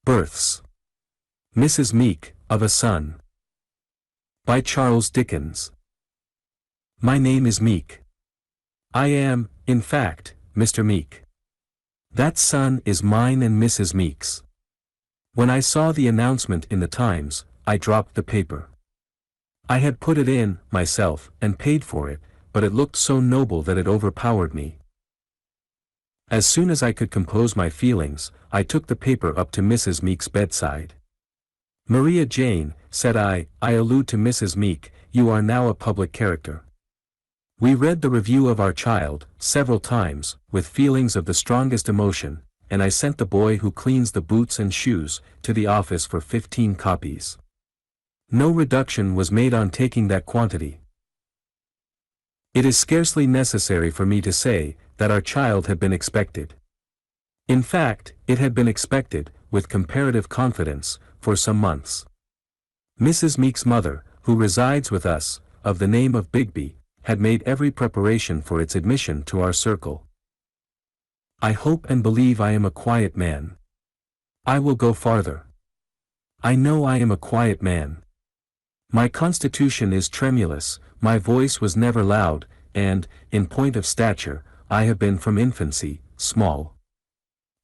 Births. Mrs. Meek, of a son. By Charles Dickens. My name is Meek. I am, in fact, Mr. Meek. That son is mine and Mrs. Meek's. When I saw the announcement in the Times, I dropped the paper. I had put it in, myself, and paid for it, but it looked so noble that it overpowered me. As soon as I could compose my feelings, I took the paper up to Mrs. Meek's bedside. Maria Jane, said I allude to Mrs. Meek, you are now a public character. We read the review of our child, several times, with feelings of the strongest emotion, and I sent the boy who cleans the boots and shoes, to the office for 15 copies. No reduction was made on taking that quantity. It is scarcely necessary for me to say, that our child had been expected. In fact, it had been expected, with comparative confidence, for some months. Mrs. Meek's mother, who resides with us, of the name of Bigby, had made every preparation for its admission to our circle. I hope and believe I am a quiet man. I will go farther. I know I am a quiet man. My constitution is tremulous, my voice was never loud, and, in point of stature, I have been from infancy, small.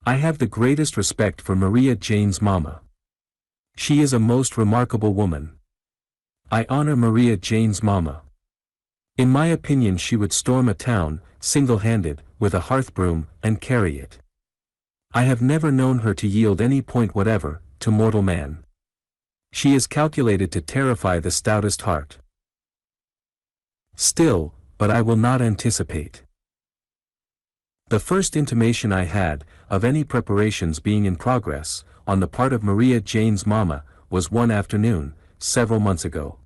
I have the greatest respect for Maria Jane's mamma. She is a most remarkable woman. I honor Maria Jane's mamma. In my opinion she would storm a town, single-handed, with a hearth-broom, and carry it. I have never known her to yield any point whatever, to mortal man. She is calculated to terrify the stoutest heart. Still, but I will not anticipate. The first intimation I had, of any preparations being in progress, on the part of Maria Jane's mamma, was one afternoon, several months ago.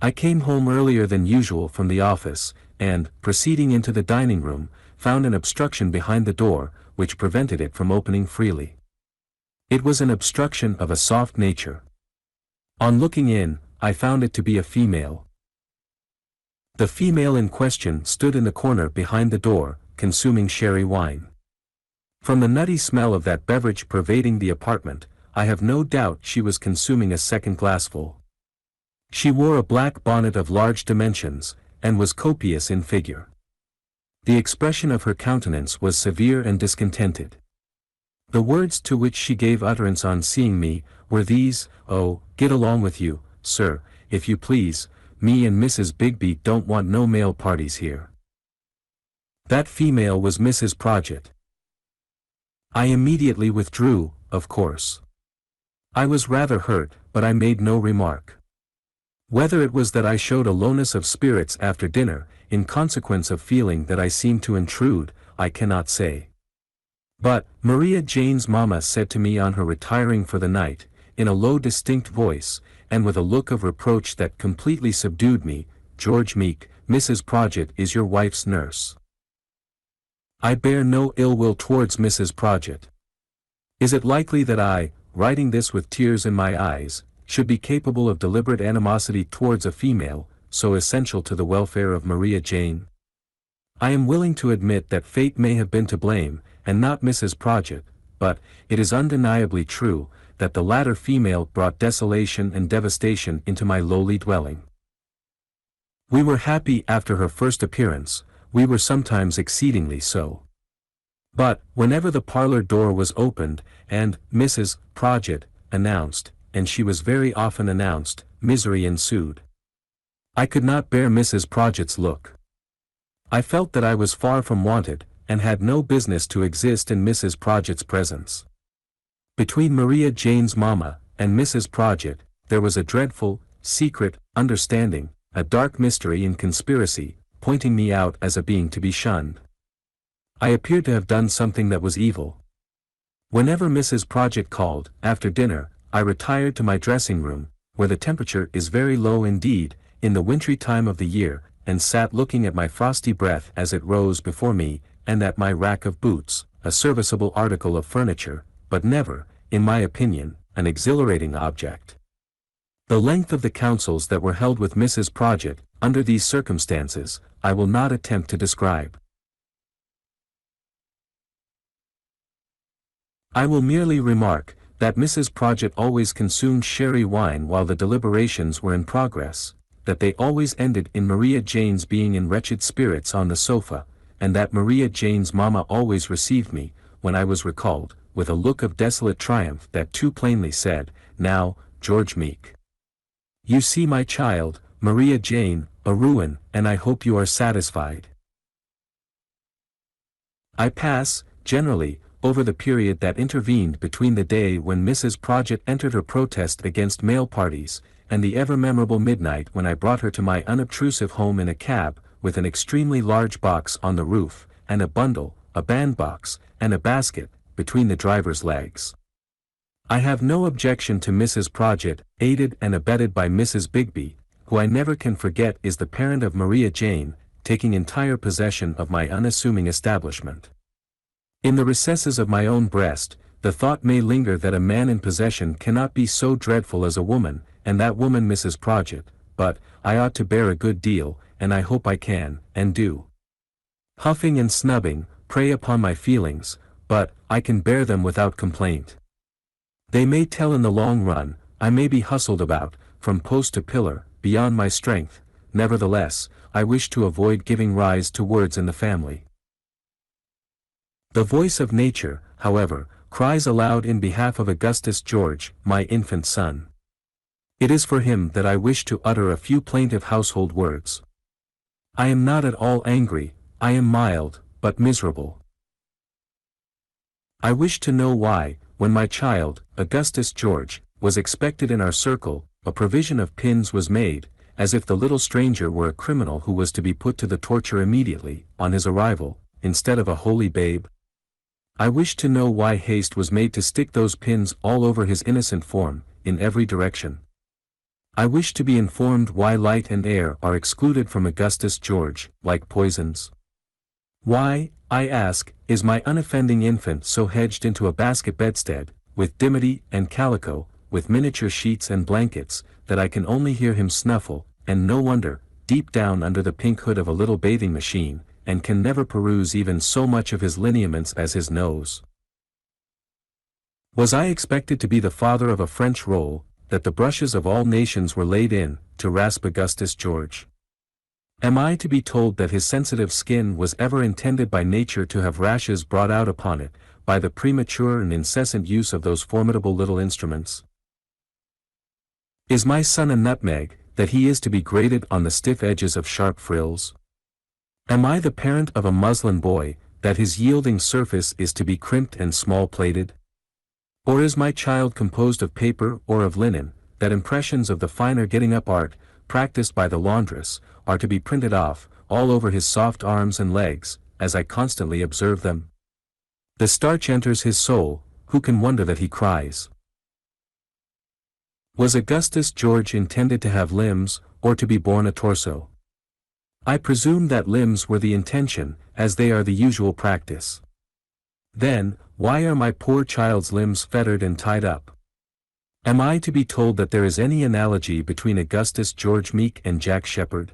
I came home earlier than usual from the office, and, proceeding into the dining room, found an obstruction behind the door, which prevented it from opening freely. It was an obstruction of a soft nature. On looking in, I found it to be a female. The female in question stood in the corner behind the door, consuming sherry wine. From the nutty smell of that beverage pervading the apartment, I have no doubt she was consuming a second glassful. She wore a black bonnet of large dimensions, and was copious in figure. The expression of her countenance was severe and discontented. The words to which she gave utterance on seeing me, were these, "Oh, get along with you, sir, if you please, me and Mrs. Bigby don't want no male parties here." That female was Mrs. Prodgit. I immediately withdrew, of course. I was rather hurt, but I made no remark. Whether it was that I showed a lowness of spirits after dinner, in consequence of feeling that I seemed to intrude, I cannot say. But, Maria Jane's mamma said to me on her retiring for the night, in a low distinct voice, and with a look of reproach that completely subdued me, "George Meek, Mrs. Prodgit is your wife's nurse." I bear no ill will towards Mrs. Prodgit. Is it likely that I, writing this with tears in my eyes, should be capable of deliberate animosity towards a female, so essential to the welfare of Maria Jane? I am willing to admit that fate may have been to blame, and not Mrs. Prodgit, but, it is undeniably true, that the latter female brought desolation and devastation into my lowly dwelling. We were happy after her first appearance, we were sometimes exceedingly so. But, whenever the parlor door was opened, and Mrs. Prodgit announced, and she was very often announced, misery ensued. I could not bear Mrs. Prodgit's look. I felt that I was far from wanted, and had no business to exist in Mrs. Prodgit's presence. Between Maria Jane's mamma, and Mrs. Prodgit, there was a dreadful, secret, understanding, a dark mystery and conspiracy, pointing me out as a being to be shunned. I appeared to have done something that was evil. Whenever Mrs. Prodgit called, after dinner, I retired to my dressing room, where the temperature is very low indeed, in the wintry time of the year, and sat looking at my frosty breath as it rose before me, and at my rack of boots, a serviceable article of furniture, but never, in my opinion, an exhilarating object. The length of the councils that were held with Mrs. Prodgit, under these circumstances, I will not attempt to describe. I will merely remark, that Mrs. Prodgit always consumed sherry wine while the deliberations were in progress, that they always ended in Maria Jane's being in wretched spirits on the sofa, and that Maria Jane's mamma always received me, when I was recalled, with a look of desolate triumph that too plainly said, "Now, George Meek. You see my child, Maria Jane, a ruin, and I hope you are satisfied." I pass, generally, over the period that intervened between the day when Mrs. Prodgit entered her protest against mail parties, and the ever-memorable midnight when I brought her to my unobtrusive home in a cab, with an extremely large box on the roof, and a bundle, a bandbox, and a basket, between the driver's legs. I have no objection to Mrs. Prodgit, aided and abetted by Mrs. Bigby, who I never can forget is the parent of Maria Jane, taking entire possession of my unassuming establishment. In the recesses of my own breast, the thought may linger that a man in possession cannot be so dreadful as a woman, and that woman Mrs. Prodgit, but, I ought to bear a good deal, and I hope I can, and do. Huffing and snubbing, prey upon my feelings, but, I can bear them without complaint. They may tell in the long run, I may be hustled about, from post to pillar, beyond my strength, nevertheless, I wish to avoid giving rise to words in the family. The voice of nature, however, cries aloud in behalf of Augustus George, my infant son. It is for him that I wish to utter a few plaintive household words. I am not at all angry, I am mild, but miserable. I wish to know why, when my child, Augustus George, was expected in our circle, a provision of pins was made, as if the little stranger were a criminal who was to be put to the torture immediately, on his arrival, instead of a holy babe. I wish to know why haste was made to stick those pins all over his innocent form, in every direction. I wish to be informed why light and air are excluded from Augustus George, like poisons. Why, I ask, is my unoffending infant so hedged into a basket bedstead, with dimity and calico, with miniature sheets and blankets, that I can only hear him snuffle, and no wonder, deep down under the pink hood of a little bathing machine, and can never peruse even so much of his lineaments as his nose. Was I expected to be the father of a French roll, that the brushes of all nations were laid in, to rasp Augustus George? Am I to be told that his sensitive skin was ever intended by nature to have rashes brought out upon it, by the premature and incessant use of those formidable little instruments? Is my son a nutmeg, that he is to be grated on the stiff edges of sharp frills? Am I the parent of a muslin boy, that his yielding surface is to be crimped and small-plated? Or is my child composed of paper or of linen, that impressions of the finer getting-up art, practiced by the laundress, are to be printed off, all over his soft arms and legs, as I constantly observe them? The starch enters his soul, who can wonder that he cries? Was Augustus George intended to have limbs, or to be born a torso? I presume that limbs were the intention, as they are the usual practice. Then, why are my poor child's limbs fettered and tied up? Am I to be told that there is any analogy between Augustus George Meek and Jack Sheppard?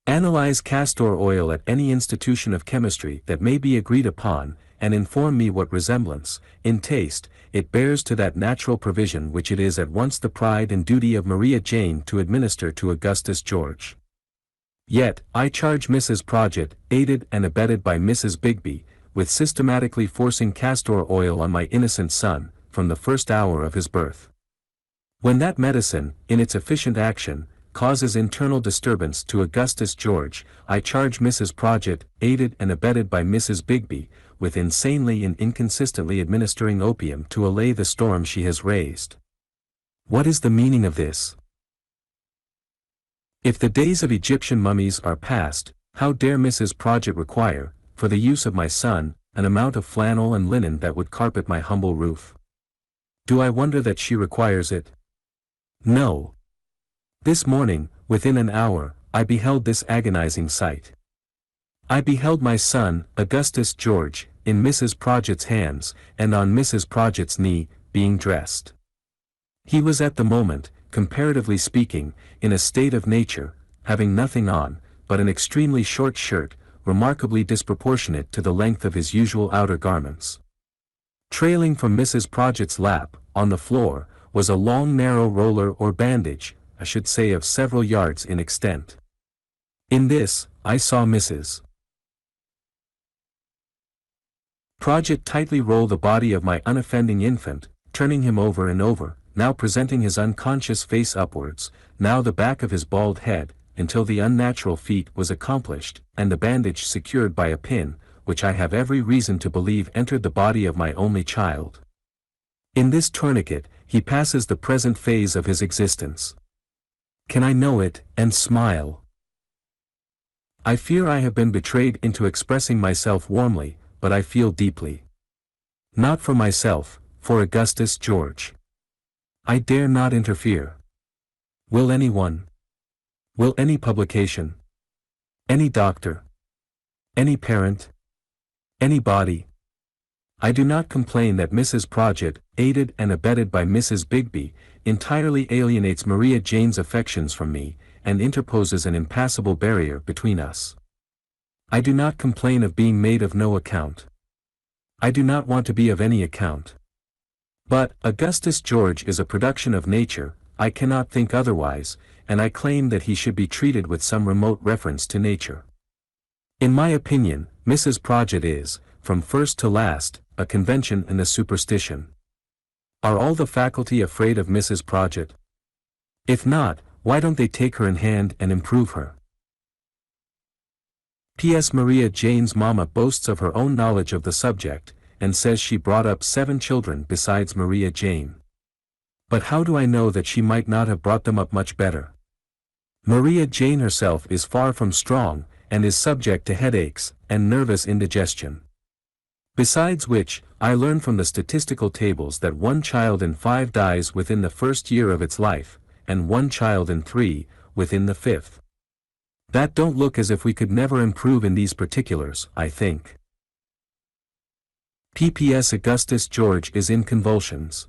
Analyze castor oil at any institution of chemistry that may be agreed upon, and inform me what resemblance, in taste, it bears to that natural provision which it is at once the pride and duty of Maria Jane to administer to Augustus George. Yet, I charge Mrs. Prodgit, aided and abetted by Mrs. Bigby, with systematically forcing castor oil on my innocent son, from the first hour of his birth. When that medicine, in its efficient action, causes internal disturbance to Augustus George, I charge Mrs. Prodgit, aided and abetted by Mrs. Bigby, with insanely and inconsistently administering opium to allay the storm she has raised. What is the meaning of this? If the days of Egyptian mummies are past, how dare Mrs. Prodgit require, for the use of my son, an amount of flannel and linen that would carpet my humble roof? Do I wonder that she requires it? No. This morning, within an hour, I beheld this agonizing sight. I beheld my son, Augustus George, in Mrs. Prodgit's hands, and on Mrs. Prodgit's knee, being dressed. He was at the moment, comparatively speaking, in a state of nature, having nothing on, but an extremely short shirt, remarkably disproportionate to the length of his usual outer garments. Trailing from Mrs. Prodgit's lap, on the floor, was a long narrow roller or bandage, I should say of several yards in extent. In this, I saw Mrs. Prodgit tightly roll the body of my unoffending infant, turning him over and over, now presenting his unconscious face upwards, now the back of his bald head, until the unnatural feat was accomplished, and the bandage secured by a pin, which I have every reason to believe entered the body of my only child. In this tourniquet, he passes the present phase of his existence. Can I know it, and smile? I fear I have been betrayed into expressing myself warmly, but I feel deeply. Not for myself, for Augustus George. I dare not interfere. Will anyone? Will any publication? Any doctor? Any parent? Anybody? I do not complain that Mrs. Prodgit, aided and abetted by Mrs. Bigby, entirely alienates Maria Jane's affections from me, and interposes an impassable barrier between us. I do not complain of being made of no account. I do not want to be of any account. But, Augustus George is a production of nature, I cannot think otherwise, and I claim that he should be treated with some remote reference to nature. In my opinion, Mrs. Prodgit is, from first to last, a convention and a superstition. Are all the faculty afraid of Mrs. Prodgit? If not, why don't they take her in hand and improve her? P.S. Maria Jane's mama boasts of her own knowledge of the subject, and says she brought up 7 children besides Maria Jane. But how do I know that she might not have brought them up much better? Maria Jane herself is far from strong, and is subject to headaches, and nervous indigestion. Besides which, I learn from the statistical tables that 1 child in 5 dies within the first year of its life, and 1 child in 3, within the 5th. That don't look as if we could never improve in these particulars, I think. P.P.S. Augustus George is in convulsions.